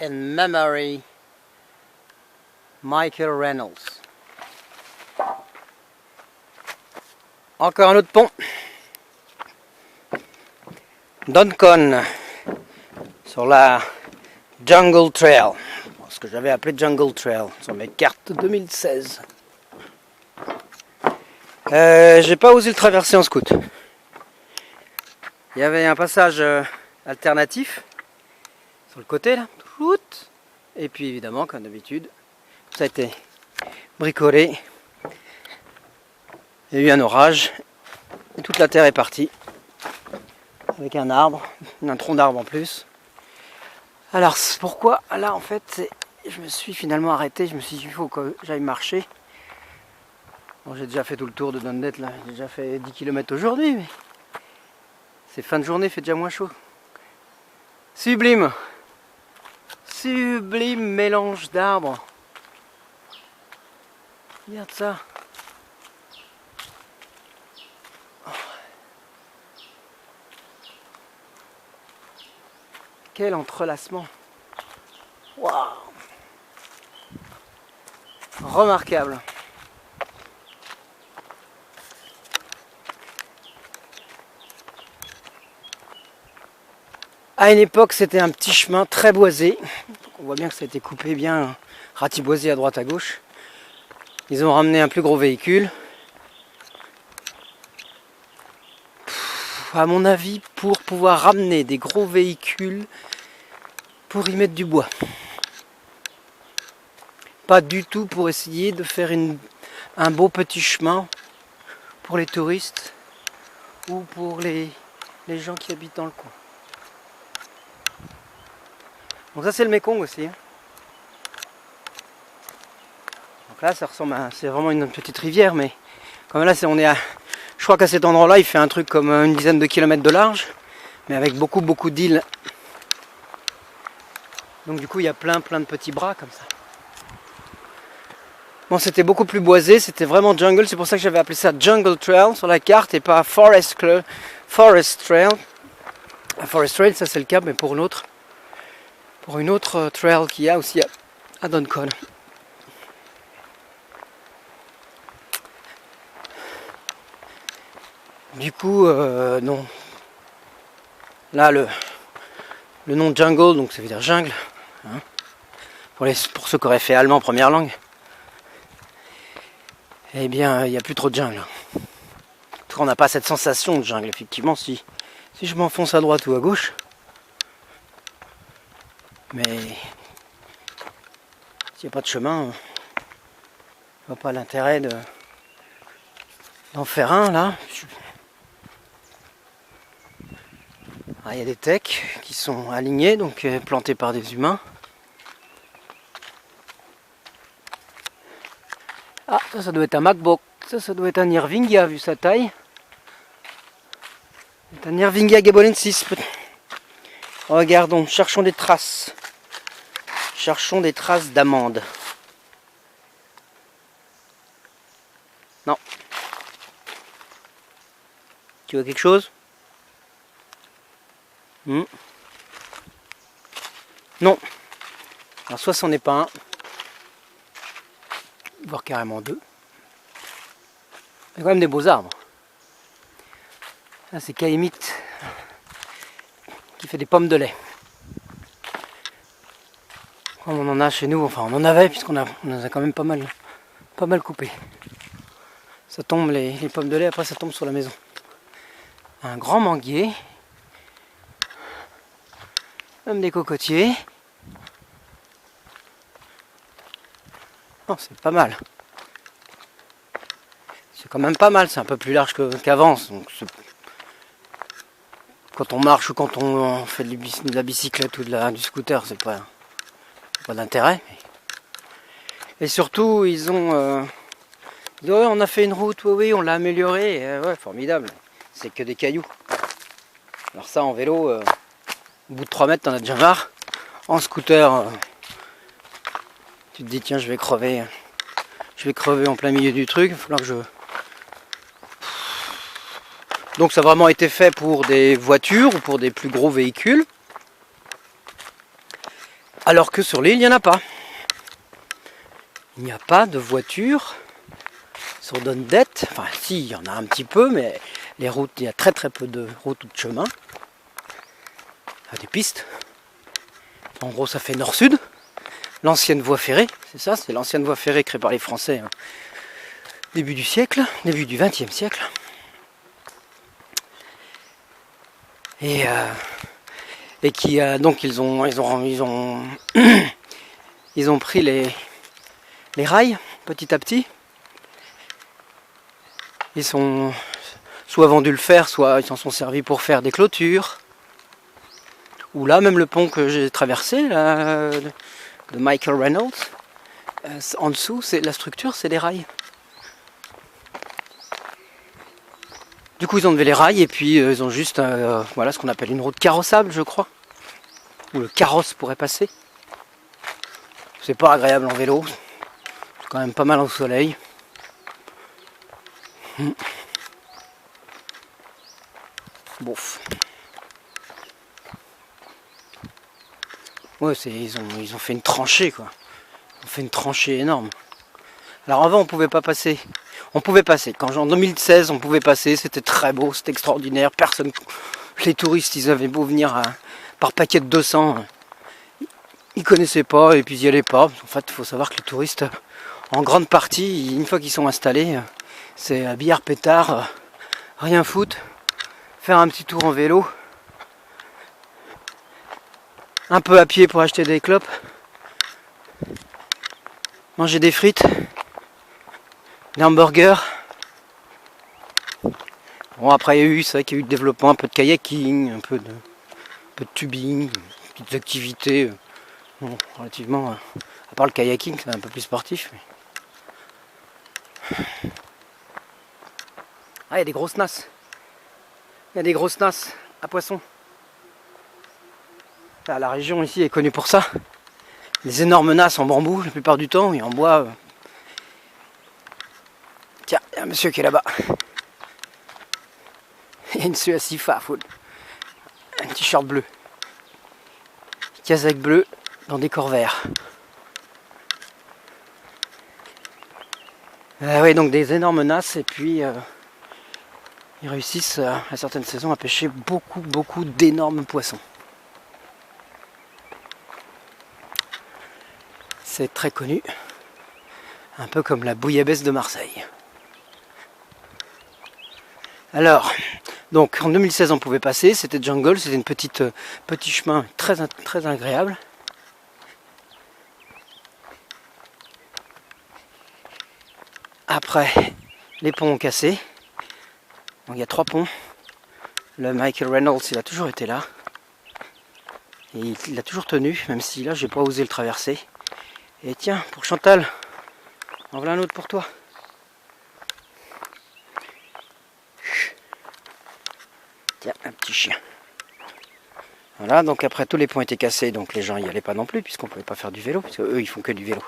and Memory, Michael Reynolds. Encore un autre pont. Duncan sur la Jungle Trail, ce que j'avais appelé Jungle Trail sur mes cartes 2016. J'ai pas osé le traverser en scout. Il y avait un passage alternatif sur le côté là, et puis évidemment comme d'habitude ça a été bricolé. Il y a eu un orage et toute la terre est partie avec un arbre, un tronc d'arbre en plus. Alors pourquoi là en fait je me suis finalement arrêté, je me suis dit il faut que j'aille marcher. Bon, j'ai déjà fait tout le tour de Dundee là, j'ai déjà fait 10 km aujourd'hui, mais c'est fin de journée, il fait déjà moins chaud. Sublime! Sublime mélange d'arbres. Regarde ça. Oh. Quel entrelacement. Waouh! Remarquable. À une époque, c'était un petit chemin très boisé. On voit bien que ça a été coupé bien, ratiboisé à droite à gauche. Ils ont ramené un plus gros véhicule. À mon avis, pour pouvoir ramener des gros véhicules, pour y mettre du bois. Pas du tout pour essayer de faire un beau petit chemin pour les touristes ou pour les gens qui habitent dans le coin. Donc ça c'est le Mekong aussi. Donc là ça ressemble à, c'est vraiment une petite rivière, mais comme là on est à, je crois qu'à cet endroit-là il fait un truc comme une dizaine de kilomètres de large, mais avec beaucoup d'îles. Donc du coup il y a plein de petits bras comme ça. Bon, c'était beaucoup plus boisé, c'était vraiment jungle, c'est pour ça que j'avais appelé ça Jungle Trail sur la carte et pas Forest Trail. Forest Trail, ça c'est le cap, mais pour une autre trail qu'il y a aussi à Duncan. Du coup, non. Là, le nom jungle, donc ça veut dire jungle, hein, pour ceux qui auraient fait allemand première langue, eh bien, il n'y a plus trop de jungle. En tout cas, on n'a pas cette sensation de jungle, effectivement, si je m'enfonce à droite ou à gauche. Mais s'il n'y a pas de chemin, je vois pas l'intérêt d'en faire un là. Il y a des techs qui sont alignés, donc plantés par des humains. Ah, ça doit être un MacBook. Ça doit être un Irvingia vu sa taille. C'est un Irvingia gabolensis. Regardons, cherchons des traces. Cherchons des traces d'amande. Non. Tu vois quelque chose? Non. Alors soit c'en est pas un, voire carrément deux. Il y a quand même des beaux arbres. Là c'est Caïmite qui fait des pommes de lait. Comme on en a chez nous, enfin on en avait puisqu'on en a quand même pas mal coupé. Ça tombe les pommes de lait, après ça tombe sur la maison. Un grand manguier. Même des cocotiers. Non, c'est pas mal. C'est quand même pas mal, c'est un peu plus large qu'avant. Donc quand on marche ou quand on fait de la bicyclette ou du scooter, c'est pas d'intérêt. Et surtout, ils ont dit, ouais, on a fait une route, oui, on l'a améliorée. Ouais, formidable. C'est que des cailloux. Alors ça, en vélo, au bout de 3 mètres, t'en as déjà marre. En scooter, tu te dis, tiens, je vais crever en plein milieu du truc. Il va falloir que je... Donc ça a vraiment été fait pour des voitures ou pour des plus gros véhicules. Alors que sur l'île, il n'y en a pas. Il n'y a pas de voitures sur Dundette. Enfin, si, il y en a un petit peu, mais les routes, il y a très très peu de routes ou de chemins. Il y a des pistes. En gros, ça fait nord-sud. L'ancienne voie ferrée, c'est ça, c'est l'ancienne voie ferrée créée par les Français début du siècle, début du XXe siècle. Et qui donc ils ont ils ont pris les rails petit à petit. Ils sont soit vendus le fer, soit ils s'en sont servis pour faire des clôtures. Ou là, même le pont que j'ai traversé, là, de Michael Reynolds, en dessous, c'est la structure, c'est des rails. Du coup, ils ont enlevé les rails et puis ils ont juste voilà, ce qu'on appelle une route carrossable, je crois. Où le carrosse pourrait passer. C'est pas agréable en vélo. C'est quand même pas mal au soleil. Bouf. Ouais, ils ont fait une tranchée, quoi. Ils ont fait une tranchée énorme. Alors avant, on pouvait pas passer. On pouvait passer. Quand en 2016, on pouvait passer. C'était très beau, c'était extraordinaire. Personne, les touristes, ils avaient beau venir par paquet de 200. Ils connaissaient pas et puis ils y allaient pas. En fait, il faut savoir que les touristes, en grande partie, une fois qu'ils sont installés, c'est billard pétard, rien foutre, faire un petit tour en vélo, un peu à pied pour acheter des clopes, manger des frites, des hamburgers. Bon, après il y a eu, c'est vrai qu'il y a eu le développement, un peu de kayaking, un peu de tubing, petites activités, bon, relativement, à part le kayaking, c'est un peu plus sportif. Mais... Ah, il y a des grosses nasses. Il y a des grosses nasses à poissons. La région ici est connue pour ça. Des énormes nasses en bambou la plupart du temps et en bois. Tiens, il y a un monsieur qui est là-bas. Il y a une sueur à Sifa, un t-shirt bleu. Casaque bleu dans des corps verts. Oui, donc des énormes nasses et puis ils réussissent à certaines saisons à pêcher beaucoup d'énormes poissons. C'est très connu, un peu comme la bouillabaisse de Marseille. Alors, donc en 2016 on pouvait passer, c'était jungle, c'était une petit chemin très agréable. Après, les ponts ont cassé. Donc il y a 3 ponts. Le Michael Reynolds, il a toujours été là. Et il a toujours tenu, même si là j'ai pas osé le traverser. Et tiens, pour Chantal, en voilà un autre pour toi. Tiens, un petit chien. Voilà, donc après tous les ponts étaient cassés, donc les gens y allaient pas non plus, puisqu'on pouvait pas faire du vélo, puisque eux ils font que du vélo.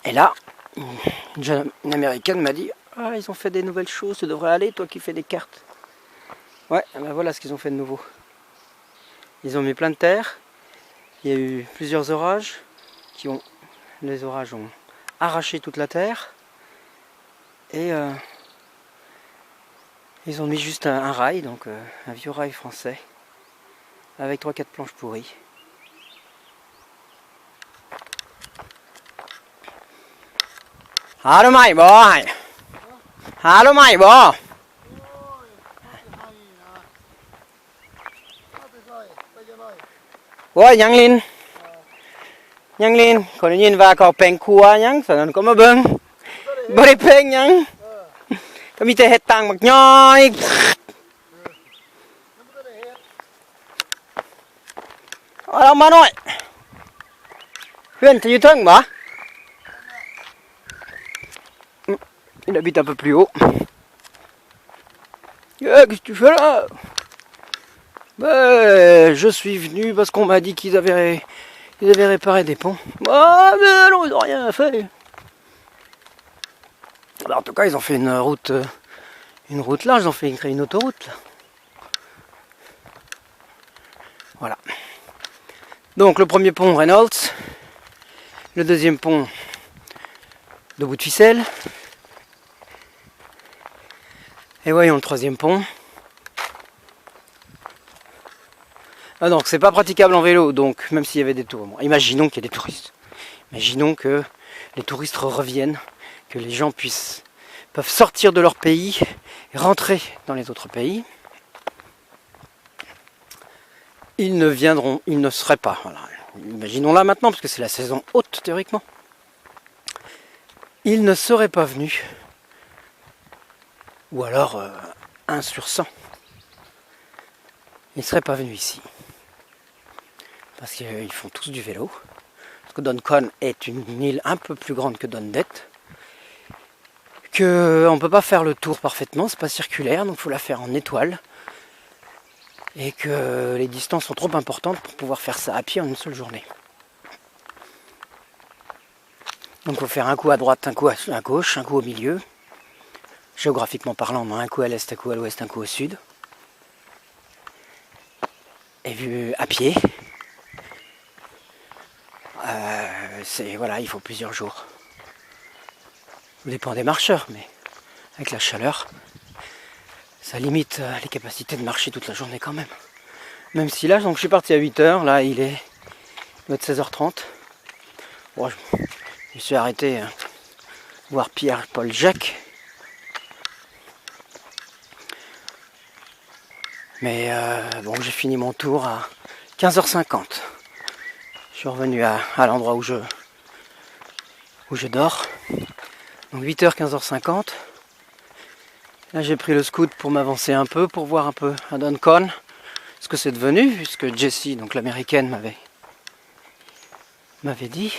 Et là, une américaine m'a dit, ah, ils ont fait des nouvelles choses, tu devrais aller, toi qui fais des cartes. Ouais, ben voilà ce qu'ils ont fait de nouveau. Ils ont mis plein de terre. Il y a eu plusieurs orages les orages ont arraché toute la terre et ils ont mis juste un rail, donc un vieux rail français avec 3-4 planches pourries. Hallå mig boy! Hallå mig boy! Ôi nhắn lên. Nhắn lên, còn nhìn vào có bèn cua nhắn, phải có mà bưng. Bơi bèn nhắn. Có mi thể hết tăng mặc nhoi. Ở đâu mà nói? Huyền thì thương mà. Il habite un peu plus haut. Qu'est-ce que tu fais là? Je suis venu parce qu'on m'a dit qu'ils avaient réparé des ponts. Ah mais non, ils n'ont rien fait. Alors, en tout cas, ils ont fait une route large, ils ont créé une autoroute. Là. Voilà. Donc le premier pont Reynolds, le deuxième pont de bout de ficelle. Et voyons le troisième pont. Ah donc c'est pas praticable en vélo, donc même s'il y avait des touristes. Bon, imaginons qu'il y ait des touristes. Imaginons que les touristes reviennent, que les gens peuvent sortir de leur pays et rentrer dans les autres pays. Ils ne seraient pas. Voilà. Imaginons là maintenant, parce que c'est la saison haute théoriquement. Ils ne seraient pas venus. Ou alors 1 sur 100. Ils ne seraient pas venus ici. Parce qu'ils font tous du vélo. Parce que Doncon est une île un peu plus grande que Don Det. On ne peut pas faire le tour parfaitement, c'est pas circulaire, donc il faut la faire en étoile. Et que les distances sont trop importantes pour pouvoir faire ça à pied en une seule journée. Donc il faut faire un coup à droite, un coup à gauche, un coup au milieu. Géographiquement parlant, un coup à l'est, un coup à l'ouest, un coup au sud. Et vu à pied, voilà, il faut plusieurs jours. Ça dépend des marcheurs, mais avec la chaleur, ça limite les capacités de marcher toute la journée quand même. Même si là, donc je suis parti à 8h, là il doit être 16h30. Bon, je me suis arrêté voir Pierre, Paul, Jacques. Mais bon, j'ai fini mon tour à 15h50. Je suis revenu à l'endroit où je dors. Donc 8h, 15h50. Là j'ai pris le scoot pour m'avancer un peu, pour voir un peu à Doncon ce que c'est devenu, puisque Jessie, donc l'américaine, m'avait dit.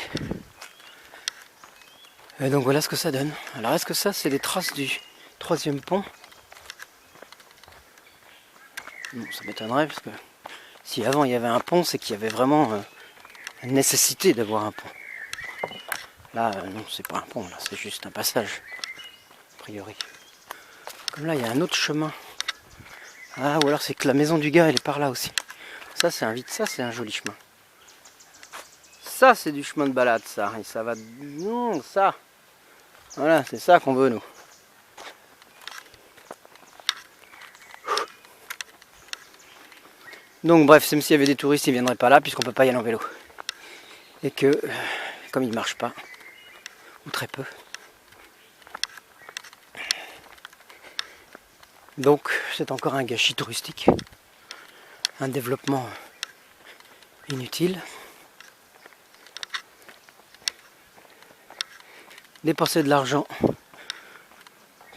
Et donc voilà ce que ça donne. Alors est-ce que ça c'est des traces du troisième pont? Bon, ça m'étonnerait, parce que si avant il y avait un pont, c'est qu'il y avait vraiment la nécessité d'avoir un pont. Là, non, c'est pas un pont, là, c'est juste un passage, a priori. Comme là, il y a un autre chemin. Ah, ou alors c'est que la maison du gars, elle est par là aussi. Ça, c'est un joli chemin. Ça, c'est du chemin de balade, ça. Et ça va... Non, ça. Voilà, c'est ça qu'on veut, nous. Donc, bref, même s'il y avait des touristes, ils ne viendraient pas là, puisqu'on ne peut pas y aller en vélo. Et que, comme ils ne marchent pas, ou très peu, donc c'est encore un gâchis touristique, un développement inutile, dépenser de l'argent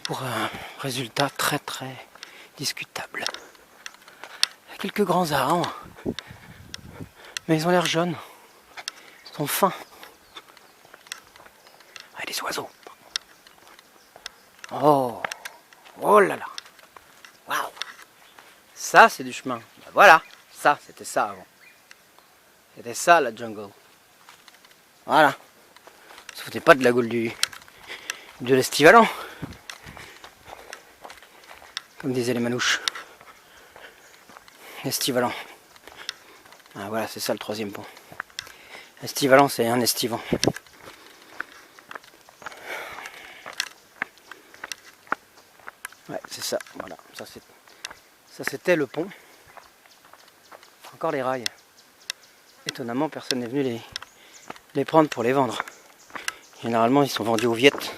pour un résultat très très discutable. Il y a quelques grands arbres, mais ils ont l'air jaunes, ils sont fins. Ah, des oiseaux. Oh, oh là là. Waouh. Ça, c'est du chemin. Ben voilà, ça, c'était ça avant. C'était ça, la jungle. Voilà. Ne se foutez pas de la gueule de l'estivalant. Comme disaient les manouches. Estivalant. Ah voilà, c'est ça le troisième pont. Estivalant, c'est un estivant. Ouais, c'est ça, voilà. Ça c'était le pont. Encore les rails. Étonnamment, personne n'est venu les prendre pour les vendre. Généralement, ils sont vendus aux Viettes.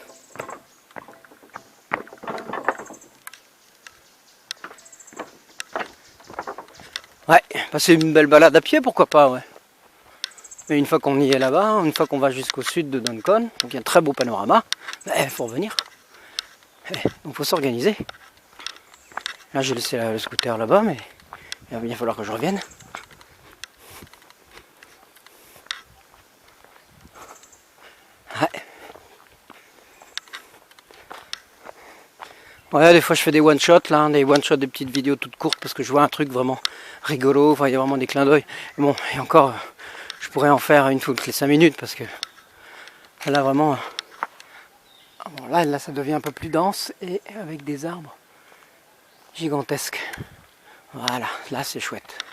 Ouais, passer une belle balade à pied, pourquoi pas, ouais. Mais une fois qu'on y est là-bas, une fois qu'on va jusqu'au sud de Doncon, donc il y a un très beau panorama, il faut revenir. Donc il faut s'organiser. Là, j'ai laissé le scooter là-bas, mais il va bien falloir que je revienne. Ouais. Ouais, des fois je fais des one-shots, là, des one-shots, des petites vidéos toutes courtes, parce que je vois un truc vraiment rigolo, enfin, il y a vraiment des clins d'œil. Bon, et encore, je pourrais en faire une toutes les 5 minutes, parce que là, vraiment, bon, là, ça devient un peu plus dense, et avec des arbres gigantesques. Voilà, là, c'est chouette.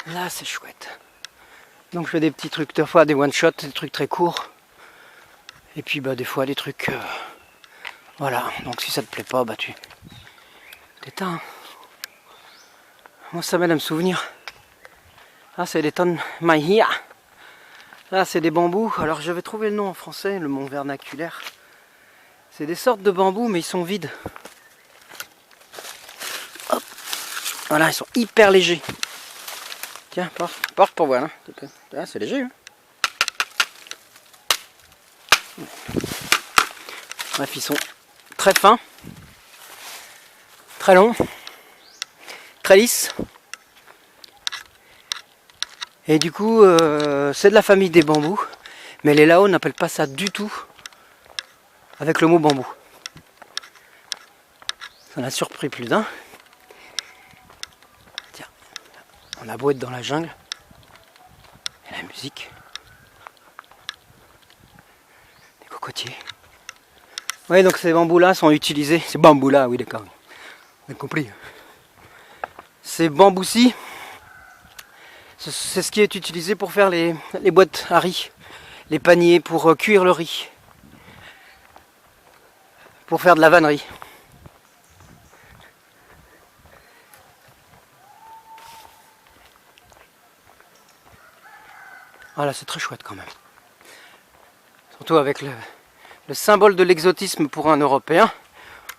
Là c'est chouette. Donc je fais des petits trucs, des fois des one shot, des trucs très courts. Et puis bah des fois des trucs... voilà, donc si ça te plaît pas, bah tu t'éteins. Moi ça m'aide à me souvenir. Là c'est des tonnes maïa. Là c'est des bambous. Alors je vais trouver le nom en français, le nom vernaculaire. C'est des sortes de bambous mais ils sont vides. Hop. Voilà, ils sont hyper légers. Tiens, porte pour voir. Hein. Ah, c'est léger. Hein. Bref, ils sont très fins, très longs, très lisses. Et du coup, c'est de la famille des bambous. Mais les Lao n'appellent pas ça du tout avec le mot bambou. Ça en a surpris plus d'un. Tiens, on a beau être dans la jungle. Et la musique. Des cocotiers. Oui, donc ces bambous-là sont utilisés. Ces bambous-là, oui, d'accord. Vous avez compris. Ces bambous-ci, c'est ce qui est utilisé pour faire les boîtes à riz. Les paniers pour cuire le riz. Pour faire de la vannerie. Voilà, c'est très chouette quand même. Surtout avec le symbole de l'exotisme pour un Européen,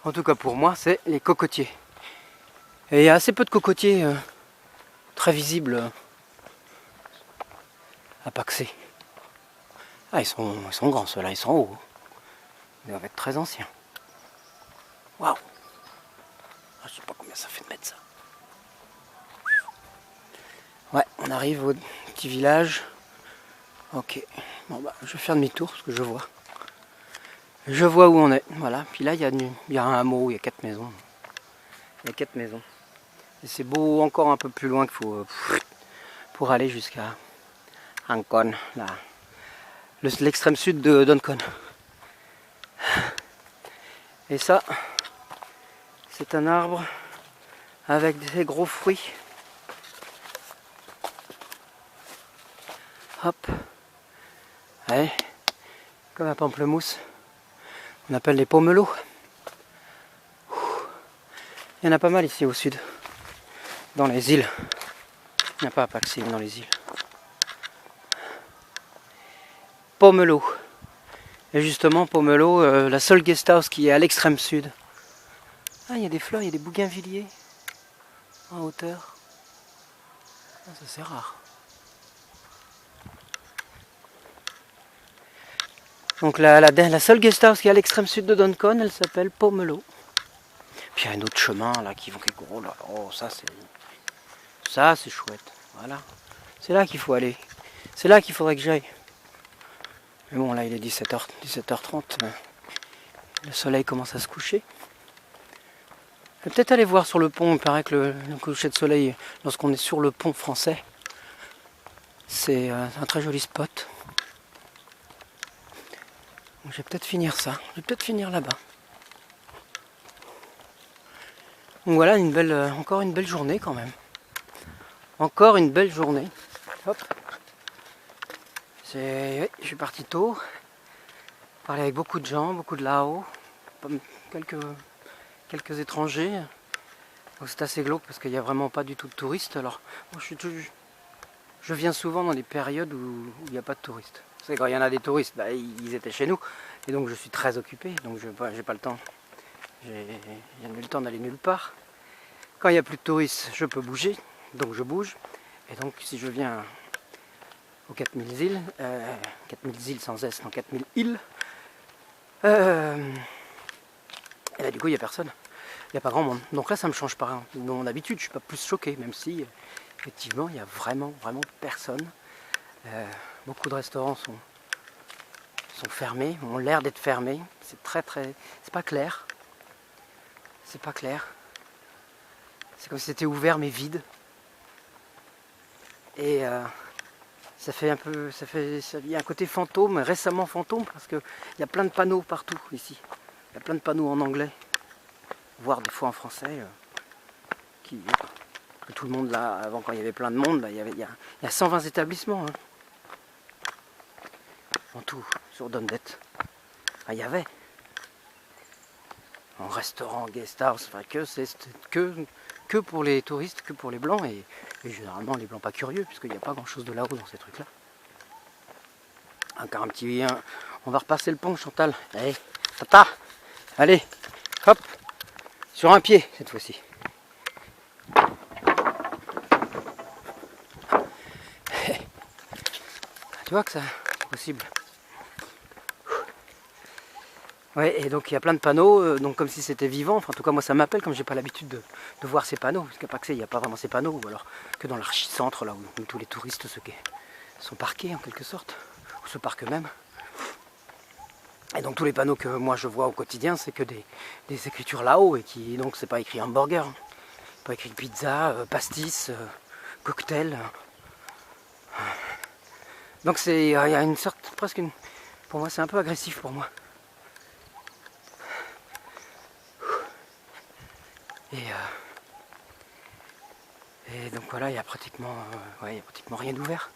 en tout cas pour moi, c'est les cocotiers. Et il y a assez peu de cocotiers très visibles à Paxé. Ah, ils sont grands ceux-là, ils sont hauts. Ils doivent être très anciens. Waouh! Ah, je sais pas combien ça fait de mettre ça. Ouais, on arrive au petit village. Ok, bon bah je vais faire demi-tour parce que je vois. Je vois où on est, voilà. Puis là il y a un hameau, il y a 4 maisons. Il y a 4 maisons. Et c'est beau encore un peu plus loin qu'il faut pour aller jusqu'à Ancon, l'extrême sud de Doncon. Et ça, c'est un arbre avec des gros fruits. Hop. Ouais. Comme un pamplemousse. On appelle les pomelos. Il y en a pas mal ici au sud. Dans les îles. Il n'y a pas à Paxé, mais dans les îles. Pomelo. Et justement, Pomelo, la seule guest house qui est à l'extrême sud. Ah, il y a des fleurs, il y a des bougainvilliers en hauteur. Ah, ça c'est rare. Donc la seule guest house qui est à l'extrême sud de Doncon, elle s'appelle Pomelo. Puis il y a un autre chemin là qui est gros là. Oh, ça c'est chouette. Voilà. C'est là qu'il faut aller. C'est là qu'il faudrait que j'aille. Mais bon, là il est 17h30. Le soleil commence à se coucher. Je vais peut-être aller voir sur le pont. Il paraît que le coucher de soleil, lorsqu'on est sur le pont français, c'est un très joli spot. Donc, je vais peut-être finir ça. Je vais peut-être finir là-bas. Donc voilà, encore une belle journée quand même. Encore une belle journée. Hop. Oui, je suis parti tôt. Parlé avec beaucoup de gens, beaucoup de Lao, quelques étrangers. Donc c'est assez glauque parce qu'il n'y a vraiment pas du tout de touristes. Alors moi, je viens souvent dans des périodes où il n'y a pas de touristes. C'est quand il y en a des touristes, bah, ils étaient chez nous. Et donc je suis très occupé, donc je n'ai pas le temps. J'ai jamais eu le temps d'aller nulle part. Quand il n'y a plus de touristes, je peux bouger, donc je bouge. Et donc si je viens aux 4000 îles, 4000 îles sans S, non 4000 îles, et là du coup il n'y a personne, il n'y a pas grand monde. Donc là ça me change pas de mon habitude, je ne suis pas plus choqué, même si effectivement il n'y a vraiment personne. Beaucoup de restaurants sont fermés, ont l'air d'être fermés, c'est c'est pas clair. C'est pas clair. C'est comme si c'était ouvert mais vide. Et il y a un côté fantôme, récemment fantôme, parce qu'il y a plein de panneaux partout ici. Il y a plein de panneaux en anglais, voire des fois en français, qui Tout le monde là, avant quand il y avait plein de monde, là, il y a 120 établissements hein, en tout sur Dondet. Ah, il y avait en restaurant, guest house, enfin que pour les touristes, que pour les blancs et généralement les blancs pas curieux puisqu'il n'y a pas grand chose de là-haut dans ces trucs là. Encore un petit, on va repasser le pont Chantal. Allez, tata, allez, hop, sur un pied cette fois-ci. Tu vois que ça c'est possible. Ouais, et donc il y a plein de panneaux, donc comme si c'était vivant, enfin en tout cas moi ça m'appelle comme j'ai pas l'habitude de voir ces panneaux, parce qu'à Paxé il n'y a pas vraiment ces panneaux, ou alors que dans l'archicentre là où tous les touristes sont parqués en quelque sorte, ou se parquent même. Et donc tous les panneaux que moi je vois au quotidien c'est que des écritures là-haut, et qui donc c'est pas écrit hamburger, hein, pas écrit pizza, pastis, cocktail. Donc c'est, il y a une sorte, presque une, pour moi c'est un peu agressif pour moi. Et donc voilà, il y a pratiquement rien d'ouvert.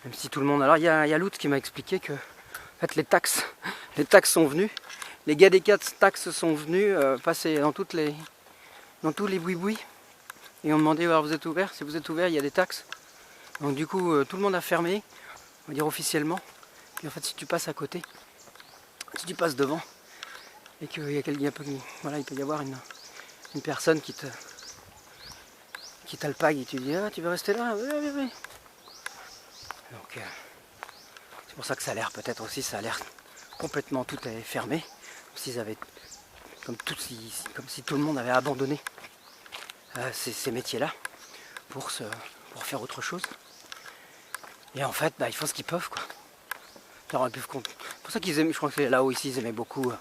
Même si tout le monde. Alors il y a Lutz qui m'a expliqué que en fait, les taxes sont venues. Les gars des 4 taxes sont venus passer dans tous les boui-boui. Et on demandait alors vous êtes ouvert, si vous êtes ouvert il y a des taxes. Donc du coup tout le monde a fermé, on va dire officiellement. Puis en fait si tu passes à côté, si tu passes devant, et qu'il y a quelqu'un, voilà, il peut y avoir une personne qui t'alpague et tu dis ah tu veux rester là, oui, oui, oui. Donc c'est pour ça que ça a l'air peut-être aussi, ça a l'air complètement tout est fermé, comme si tout le monde avait abandonné ces métiers-là pour faire autre chose. Et en fait, ils font ce qu'ils peuvent quoi. C'est pour ça qu'ils aimaient, je crois que là-haut ici ils aimaient beaucoup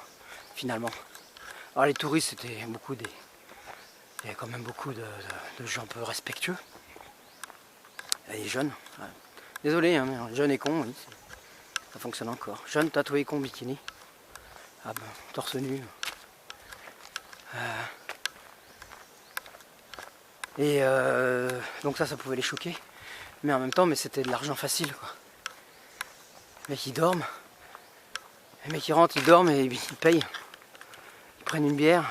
finalement. Alors les touristes c'était il y avait quand même beaucoup de gens peu respectueux. Et les jeunes. Ouais. Désolé, hein, mais jeune et con, oui, ça fonctionne encore. Jeune, tatoué, con, bikini. Ah ben, torse nu. Et donc ça pouvait les choquer. Mais en même temps, c'était de l'argent facile, quoi. Les mecs, ils dorment. Les mecs, ils rentrent, ils dorment et ils payent. Ils prennent une bière.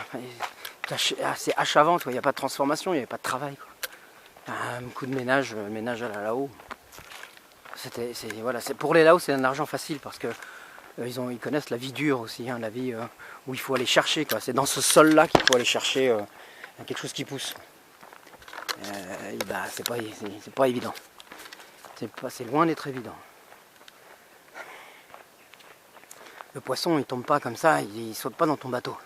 C'est achavant, il n'y a pas de transformation, il n'y avait pas de travail, quoi. Un coup de ménage là-haut. Voilà, pour les là-haut, c'est un argent facile parce que ils connaissent la vie dure aussi, hein, la vie où il faut aller chercher, quoi. C'est dans ce sol-là qu'il faut aller chercher quelque chose qui pousse. C'est pas évident. C'est loin d'être évident. Le poisson, il tombe pas comme ça, il saute pas dans ton bateau.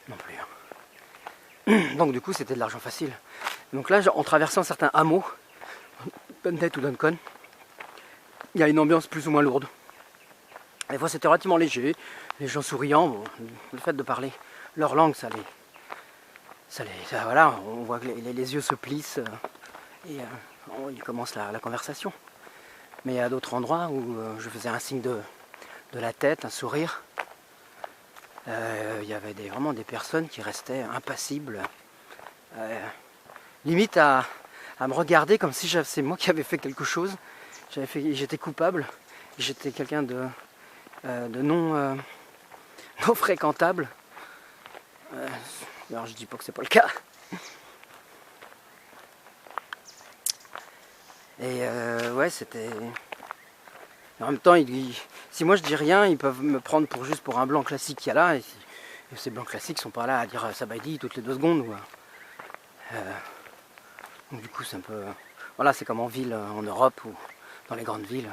Non plus. Hein. Donc du coup, c'était de l'argent facile. Donc là, en traversant certains hameaux, Dundet ou Duncon, il y a une ambiance plus ou moins lourde. Des fois c'était relativement léger, les gens souriants, bon, le fait de parler leur langue, voilà, on voit que les yeux se plissent et ils commencent la conversation. Mais il y a d'autres endroits où je faisais un signe de la tête, un sourire. Il y avait vraiment des personnes qui restaient impassibles, limite à me regarder comme si c'est moi qui avais fait quelque chose. J'étais coupable, j'étais quelqu'un de non fréquentable. Alors je dis pas que c'est pas le cas. Et ouais, c'était. En même temps, si moi je dis rien, ils peuvent me prendre juste pour un blanc classique qu'il y a là. Et ces blancs classiques sont pas là à dire Sabaïdi toutes les 2 secondes. Donc du coup, c'est un peu. Voilà, c'est comme en ville, en Europe ou dans les grandes villes.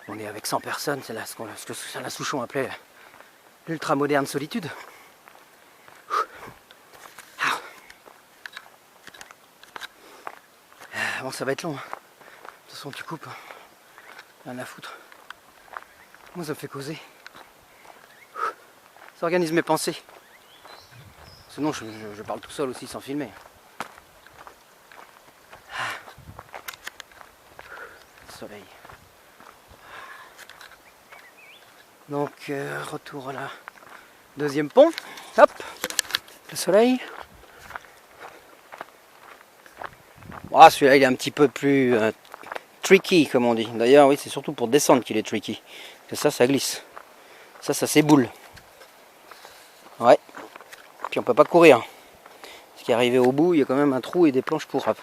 On est avec 100 personnes, c'est là ce que Alain Souchon appelait l'ultra-moderne solitude. Bon, ça va être long. De toute façon, tu coupes. Rien à foutre. Moi, ça me fait causer. Ça organise mes pensées. Sinon, je parle tout seul aussi sans filmer. Soleil. Donc retour là. 2e pont. Hop. Le soleil. Ah, celui-là il est un petit peu plus tricky comme on dit. D'ailleurs oui, c'est surtout pour descendre qu'il est tricky. Parce que ça glisse. Ça s'éboule. Ouais. Puis on peut pas courir. Parce qu'arrivé au bout, il y a quand même un trou et des planches pour rap.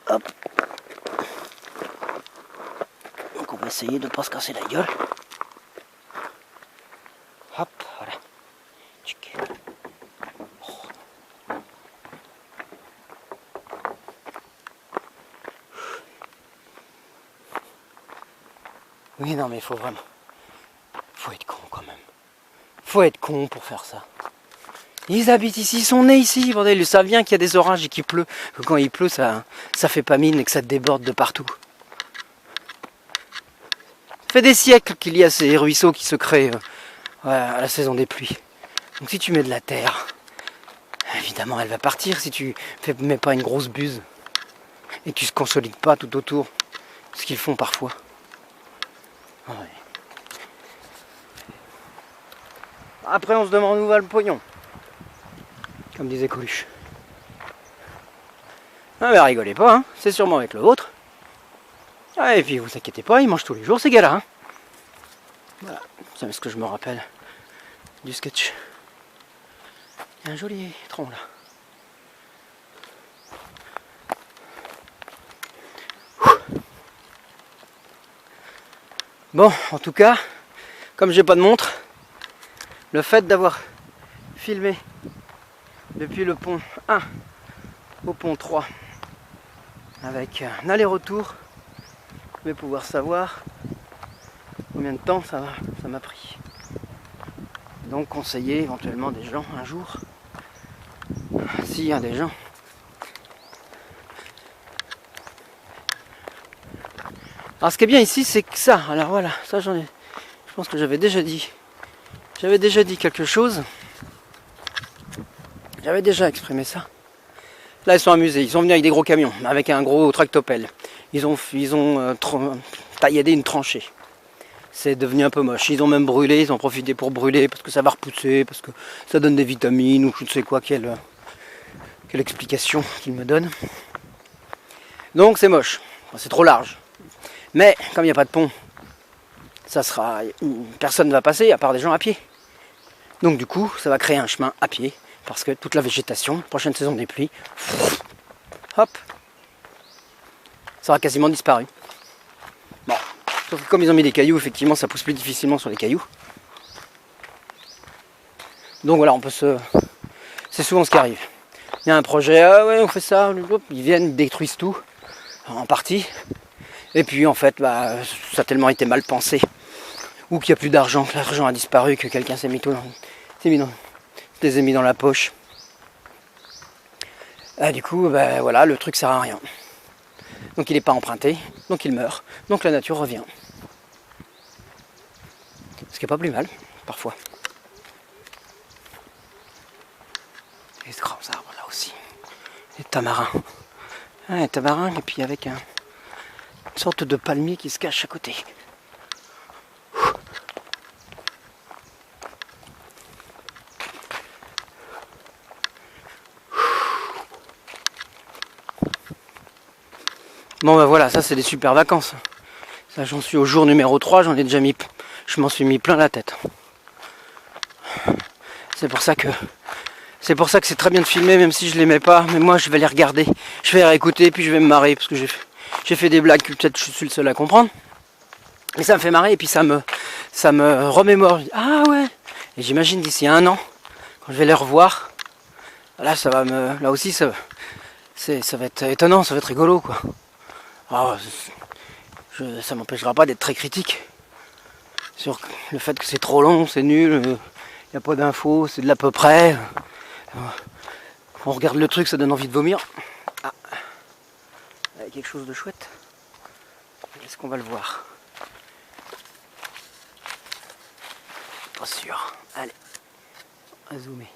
Hop. Donc on va essayer de ne pas se casser la gueule. Hop, voilà. Tchic. Oui, non, mais il faut vraiment... Faut être con quand même. Faut être con pour faire ça. Ils habitent ici, ils sont nés ici, bordel. Ils savent bien qu'il y a des orages et qu'il pleut. Que quand il pleut, ça fait pas mine et que ça déborde de partout. Ça fait des siècles qu'il y a ces ruisseaux qui se créent à la saison des pluies. Donc si tu mets de la terre, évidemment elle va partir si tu mets pas une grosse buse. Et tu ne consolides pas tout autour. Ce qu'ils font parfois. Ouais. Après on se demande où va le pognon. Comme disait Coluche. Ah mais rigolez pas, hein. C'est sûrement avec le vôtre. Ah, et puis vous inquiétez pas, ils mangent tous les jours ces gars-là. Hein. Voilà, c'est ce que je me rappelle du sketch. Il y a un joli tronc là. Bon, en tout cas, comme j'ai pas de montre, le fait d'avoir filmé depuis le pont 1 au pont 3 avec un aller-retour, je vais pouvoir savoir combien de temps ça m'a pris. Donc conseiller éventuellement des gens un jour, s'il y a des gens. Alors ce qui est bien ici, c'est que ça, alors voilà, ça je pense que j'avais déjà dit quelque chose. J'avais déjà exprimé ça. Là ils sont amusés, ils sont venus avec des gros camions, avec un gros tractopelle. Ils ont tailladé une tranchée. C'est devenu un peu moche. Ils ont même brûlé, ils ont profité pour brûler parce que ça va repousser, parce que ça donne des vitamines ou je ne sais quoi, quelle explication qu'ils me donnent. Donc c'est moche, c'est trop large. Mais comme il n'y a pas de pont, personne ne va passer à part des gens à pied. Donc du coup, ça va créer un chemin à pied parce que toute la végétation, prochaine saison des pluies, hop, ça aura quasiment disparu. Bon, sauf que comme ils ont mis des cailloux, effectivement, ça pousse plus difficilement sur les cailloux. Donc voilà, c'est souvent ce qui arrive. Il y a un projet, ah ouais, on fait ça, ils viennent, ils détruisent tout, en partie. Et puis en fait, ça a tellement été mal pensé. Ou qu'il n'y a plus d'argent, que l'argent a disparu, que quelqu'un s'est mis les a mis dans la poche. Et du coup, voilà, le truc sert à rien. Donc il n'est pas emprunté, donc il meurt. Donc la nature revient. Ce qui n'est pas plus mal, parfois. Et ce grands arbres là aussi. Les tamarins. Ah, les tamarins, et puis avec une sorte de palmier qui se cache à côté. Bon ben voilà, ça c'est des super vacances. Ça j'en suis au jour numéro 3, je m'en suis mis plein la tête. C'est pour ça que c'est très bien de filmer même si je les mets pas, mais moi je vais les regarder, je vais les réécouter puis je vais me marrer parce que j'ai fait des blagues que peut-être je suis le seul à comprendre. Et ça me fait marrer et puis ça me remémore. Ah ouais. Et j'imagine d'ici 1 an, quand je vais les revoir, là là aussi ça va être étonnant, ça va être rigolo quoi. Alors, ça m'empêchera pas d'être très critique sur le fait que c'est trop long, c'est nul, il n'y a pas d'infos, c'est de l'à peu près. On regarde le truc, ça donne envie de vomir. Ah, il y a quelque chose de chouette. Est-ce qu'on va le voir? Pas sûr. Allez, on va zoomer.